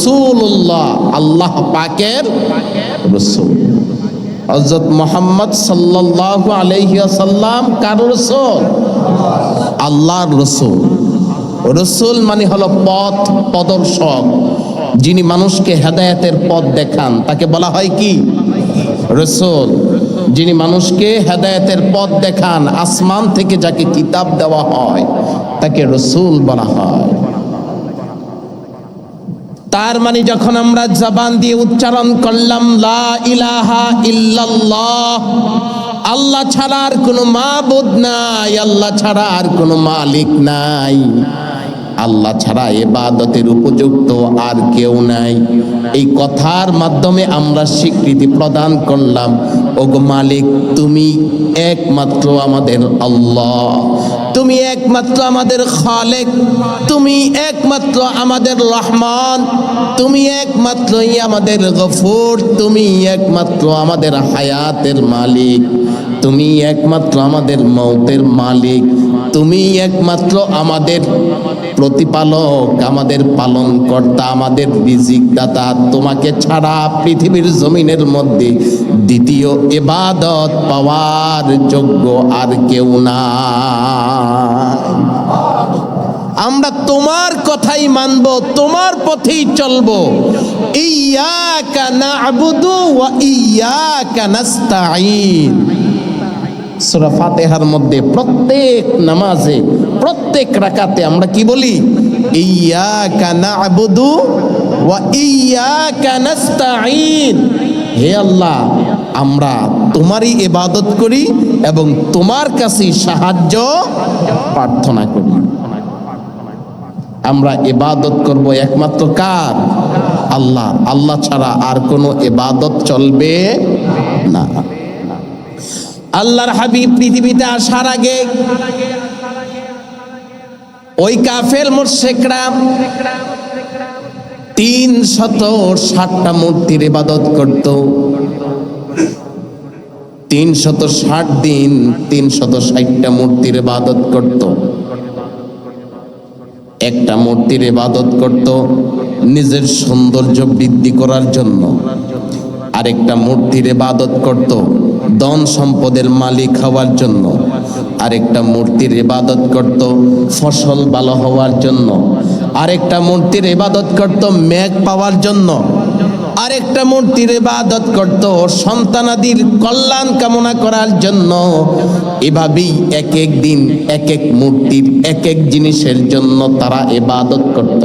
রাসূলুল্লাহ, আল্লাহ পাকের রাসূল। হযরত মুহাম্মদ সাল্লাল্লাহু আলাইহি ওয়াসাল্লাম কার রাসূল? আল্লাহর রাসূল। রাসূল মানে হলো পথ প্রদর্শক, যিনি মানুষকে হেদায়েতের পথ দেখান তাকে বলা হয় কি? রাসূল। যিনি মানুষকে হেদায়েতের পথ দেখান, আসমান থেকে যাকে কিতাব দেওয়া হয় তাকে রাসূল বলা হয়। তার মানে যখন আমরা জবান দিয়ে উচ্চারণ করলাম লা ইলাহা ইল্লাল্লাহ, আল্লাহ ছাড়া আর কোনো মাবুদ নাই, আল্লাহ ছাড়া আর কোনো মালিক নাই, আল্লাহ ছাড়া ইবাদতের উপযুক্ত আর কেউ নাই, এই কথার মাধ্যমে আমরা স্বীকৃতি প্রদান করলাম, ওগো মালিক তুমি একমাত্র আমাদের আল্লাহ, তুমি একমাত্র আমাদের খালেক, তুমি একমাত্র আমাদের রহমান, তুমি একমাত্রই আমাদের গফুর, তুমি একমাত্র আমাদের হায়াতের মালিক, তুমি একমাত্র আমাদের মওতের মালিক, তুমি একমাত্র আমাদের প্রতিপালক, আমাদের পালনকর্তা, আমাদের রিজিক দাতা। তোমাকে ছাড়া পৃথিবীর জমিনের মধ্যে দ্বিতীয় ইবাদত পাওয়ার যোগ্য আর কেউ নাই। আমরা তোমার কথাই মানব, তোমার পথেই চলবো। ইয়্যাকা না'বুদু ওয়া ইয়্যাকা নাস্তাঈন। সূরা ফাতিহার মধ্যে প্রত্যেক নামাজে প্রত্যেক রাকাতে আমরা কি বলি? ইয়্যাকা না'বুদু ওয়া ইয়্যাকা নাস্তাঈন। হে আল্লাহ, আমরা তোমারই ইবাদত করি এবং তোমার কাছে সাহায্য প্রার্থনা করি। আমরা ইবাদত করব একমাত্র কার? আল্লাহ। আল্লাহ ছাড়া আর কোনো ইবাদত চলবে না। আল্লাহর হাবিব পৃথিবীতে আসার আগে ওই কাফের মুশরিকরা ৩৬০টা মূর্তির ইবাদত করত। ৩৬০ দিন ৩৬০টা মূর্তির ইবাদত করত। একটা মূর্তির ইবাদত করত নিজের সৌন্দর্য বৃদ্ধি করার জন্য, আরেকটা মূর্তির ইবাদত করত ধন সম্পদের মালিক হওয়ার জন্য, আরেকটা মূর্তির ইবাদত করত ফসল ভালো হওয়ার জন্য, আরেকটা মূর্তির ইবাদত করত মেঘ পাওয়ার জন্য, আরেকটা মূর্তির ইবাদত করত সন্তানাদির কল্যাণ কামনা করার জন্য। এভাবেই এক এক দিন এক এক মূর্তির এক এক জিনিসের জন্য তারা ইবাদত করত।